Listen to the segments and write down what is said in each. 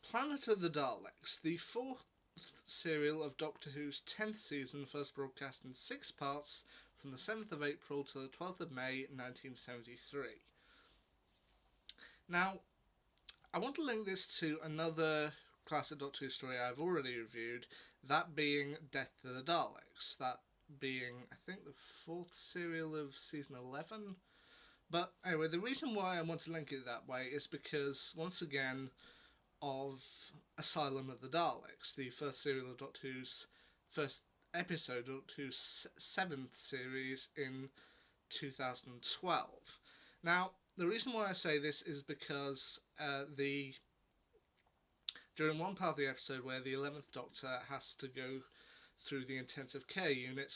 Planet of the Daleks, the fourth serial of Doctor Who's 10th season, first broadcast in 6 parts from the 7th of April to the 12th of May 1973. Now, I want to link this to another classic Doctor Who story I've already reviewed, that being Death to the Daleks, that being, I think, the fourth serial of season 11. But anyway, the reason why I want to link it that way is because, once again, of Asylum of the Daleks, the first serial of Doctor Who's first episode of Doctor Who's seventh series in 2012. Now, the reason why I say this is because during one part of the episode where the 11th Doctor has to go through the intensive care unit,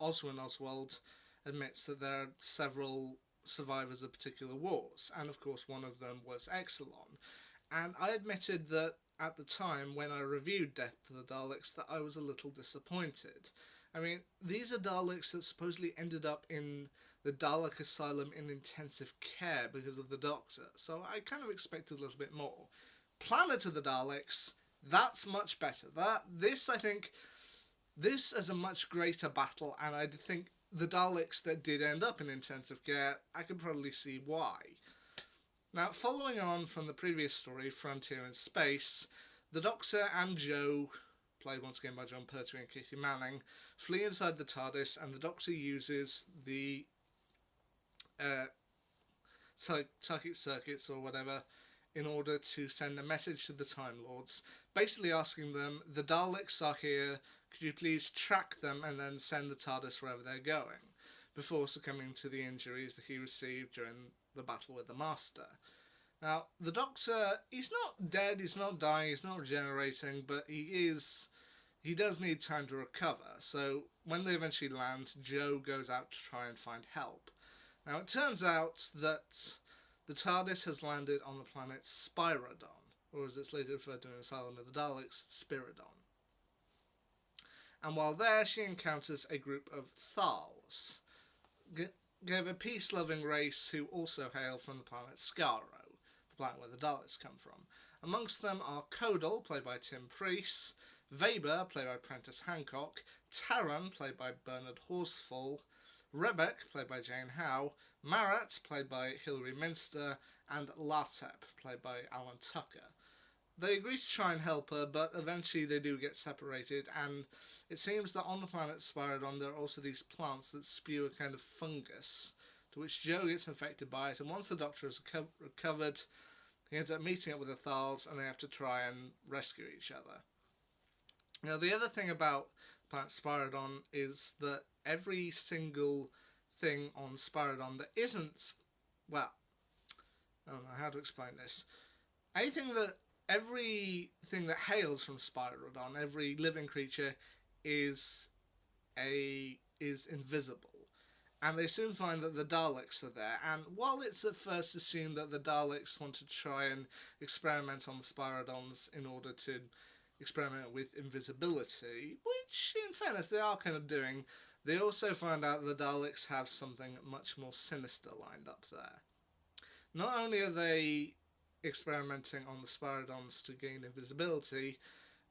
Oswald admits that there are several survivors of particular wars, and of course one of them was Exelon. And I admitted that at the time when I reviewed Death to the Daleks that I was a little disappointed. I mean, these are Daleks that supposedly ended up in the Dalek Asylum in intensive care because of the Doctor, so I kind of expected a little bit more. Planet of the Daleks, that's much better. I think, this is a much greater battle, and I think the Daleks that did end up in intensive care, I can probably see why. Now, following on from the previous story, Frontier in Space, the Doctor and Jo, played once again by John Pertwee and Katie Manning, flee inside the TARDIS, and the Doctor uses the psychic circuits or whatever in order to send a message to the Time Lords, basically asking them, the Daleks are here, could you please track them and then send the TARDIS wherever they're going, before succumbing to the injuries that he received during the battle with the Master. Now, the Doctor, he's not dead, he's not dying, he's not regenerating, but he does need time to recover, so when they eventually land, Jo goes out to try and find help. Now, it turns out that the TARDIS has landed on the planet Spiridon, or as it's later referred to in Asylum of the Daleks, Spiridon. And while there, she encounters a group of Thals, a peace-loving race who also hail from the planet Skaro, the planet where the Daleks come from. Amongst them are Kodal, played by Tim Priest, Weber, played by Prentice Hancock, Taran, played by Bernard Horsfall, Rebek, played by Jane Howe, Marat, played by Hilary Minster, and Latep, played by Alan Tucker. They agree to try and help her, but eventually they do get separated, and it seems that on the planet Spiridon there are also these plants that spew a kind of fungus, to which Jo gets infected by it, and once the Doctor has recovered, he ends up meeting up with the Thals, and they have to try and rescue each other. Now, the other thing about planet Spiridon is that every single thing on Spiridon that isn't, well, I don't know how to explain this. Everything that hails from Spiridon, every living creature, is invisible. And they soon find that the Daleks are there, and while it's at first assumed that the Daleks want to try and experiment on the Spiridons in order to experiment with invisibility, which, in fairness, they are kind of doing, they also find out that the Daleks have something much more sinister lined up there. Not only are they experimenting on the Spiridons to gain invisibility,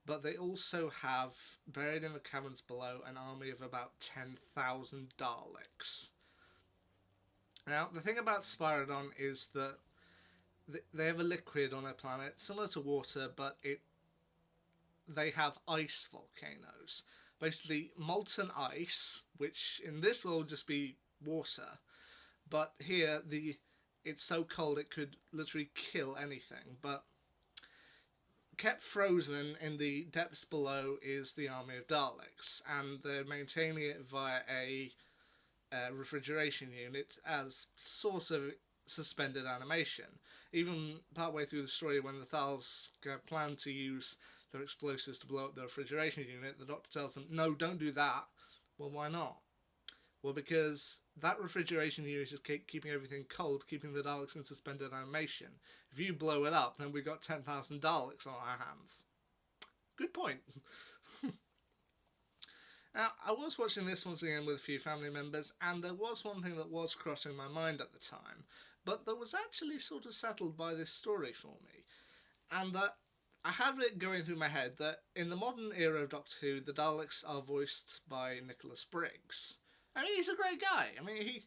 but they also have, buried in the caverns below, an army of about 10,000 Daleks. Now, the thing about Spiridon is that they have a liquid on their planet, similar to water, but they have ice volcanoes. Basically, molten ice, which in this world would just be water, but here it's so cold it could literally kill anything. But kept frozen in the depths below is the army of Daleks, and they're maintaining it via a refrigeration unit as sort of suspended animation. Even partway through the story, when the Thals plan to use their explosives to blow up the refrigeration unit, the Doctor tells them, no, don't do that. Well, why not? Well, because that refrigeration unit is keeping everything cold, keeping the Daleks in suspended animation. If you blow it up, then we've got 10,000 Daleks on our hands. Good point. Now, I was watching this once again with a few family members, and there was one thing that was crossing my mind at the time, but that was actually sort of settled by this story for me. and that I had it going through my head that in the modern era of Doctor Who, the Daleks are voiced by Nicholas Briggs. I mean, he's a great guy. I mean,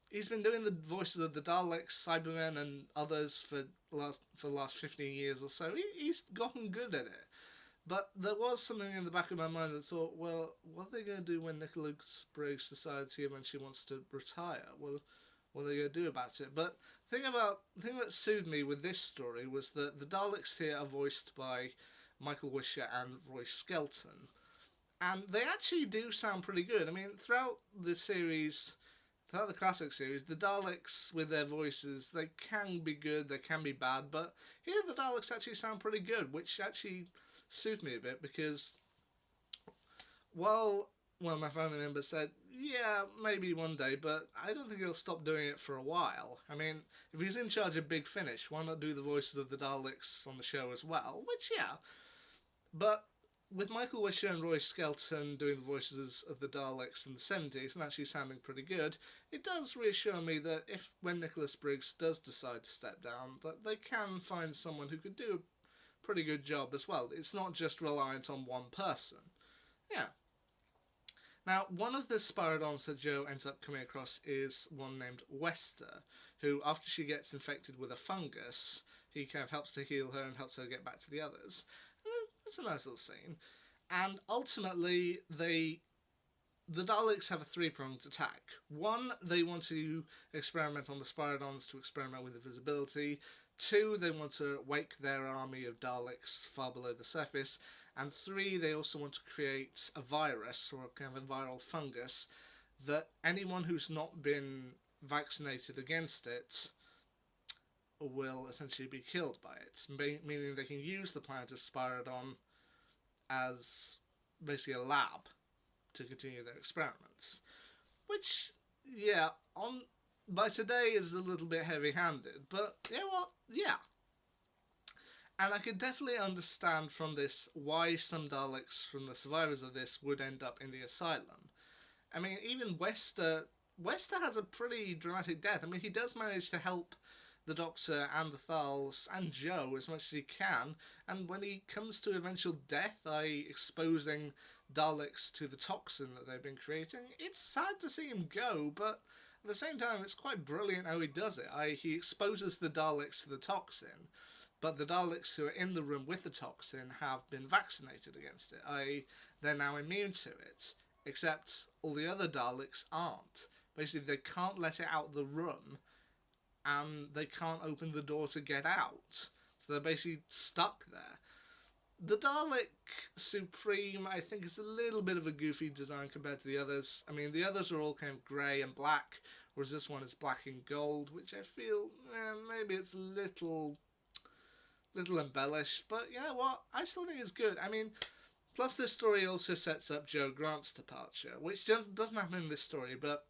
he's been doing the voices of the Daleks, Cybermen, and others for the last 15 years or so. He's gotten good at it. But there was something in the back of my mind that thought, well, what are they going to do when Nicholas Briggs decides he eventually wants to retire? Well, what are they going to do about it? But the thing that soothed me with this story was that the Daleks here are voiced by Michael Wisher and Roy Skelton, and they actually do sound pretty good. I mean, throughout the classic series, the Daleks with their voices, they can be good, they can be bad, but here the Daleks actually sound pretty good, which actually suits me a bit because while one of my family members said, yeah, maybe one day, but I don't think he'll stop doing it for a while. I mean, if he's in charge of Big Finish, why not do the voices of the Daleks on the show as well? Which, yeah. But with Michael Wisher and Roy Skelton doing the voices of the Daleks in the 70s and actually sounding pretty good, it does reassure me that if when Nicholas Briggs does decide to step down, that they can find someone who could do a pretty good job as well. It's not just reliant on one person. Yeah. Now, one of the Spiridons that Jo ends up coming across is one named Wester, who, after she gets infected with a fungus, he kind of helps to heal her and helps her get back to the others. And it's a nice little scene. And ultimately, the Daleks have a three-pronged attack. One, they want to experiment on the Spiridons to experiment with invisibility. Two, they want to wake their army of Daleks far below the surface. And three, they also want to create a virus, or a kind of a viral fungus, that anyone who's not been vaccinated against it will essentially be killed by it. Meaning they can use the planet of Spiridon as basically a lab to continue their experiments. Which, yeah, on by today is a little bit heavy-handed, but you know what? Yeah. And I could definitely understand from this why some Daleks from the survivors of this would end up in the asylum. I mean, even Wester has a pretty dramatic death. I mean, he does manage to help the Doctor and the Thals and Jo as much as he can, and when he comes to eventual death, i.e. exposing Daleks to the toxin that they've been creating, it's sad to see him go, but at the same time, it's quite brilliant how he does it. He exposes the Daleks to the toxin, but the Daleks who are in the room with the toxin have been vaccinated against it, i.e. they're now immune to it, except all the other Daleks aren't. Basically, they can't let it out of the room, and they can't open the door to get out. So they're basically stuck there. The Dalek Supreme, I think, is a little bit of a goofy design compared to the others. I mean, the others are all kind of grey and black, whereas this one is black and gold, which I feel maybe it's a little embellished. But you know what? I still think it's good. I mean, plus this story also sets up Jo Grant's departure, which doesn't happen in this story, but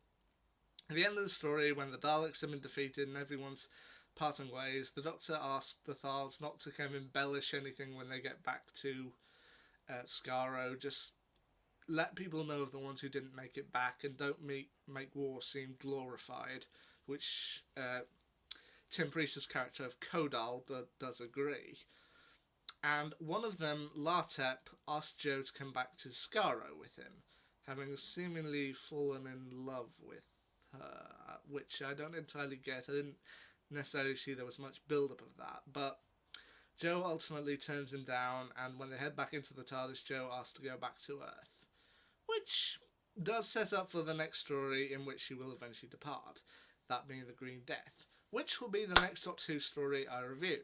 at the end of the story, when the Daleks have been defeated and everyone's parting ways, the Doctor asks the Thals not to kind of embellish anything when they get back to Skaro. Just let people know of the ones who didn't make it back and don't make war seem glorified, which Tim Priest's character of Kodal does agree. And one of them, Lartep, asked Jo to come back to Skaro with him, having seemingly fallen in love with which I don't entirely get. I didn't necessarily see there was much build-up of that, but Jo ultimately turns him down, and when they head back into the TARDIS, Jo asks to go back to Earth, which does set up for the next story in which she will eventually depart, that being the Green Death, which will be the next Doctor Who story I review.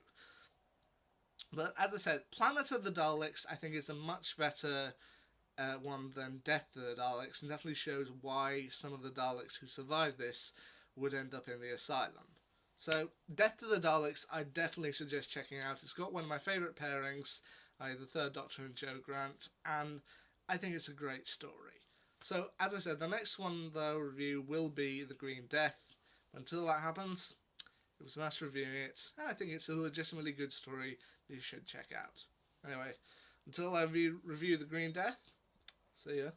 But as I said, Planet of the Daleks I think is a much better one than Death to the Daleks, and definitely shows why some of the Daleks who survived this would end up in the asylum. So, Death to the Daleks, I definitely suggest checking out. It's got one of my favourite pairings, the Third Doctor and Jo Grant, and I think it's a great story. So, as I said, the next one that I'll review will be The Green Death. Until that happens, it was nice reviewing it, and I think it's a legitimately good story that you should check out. Anyway, until I review The Green Death, see ya.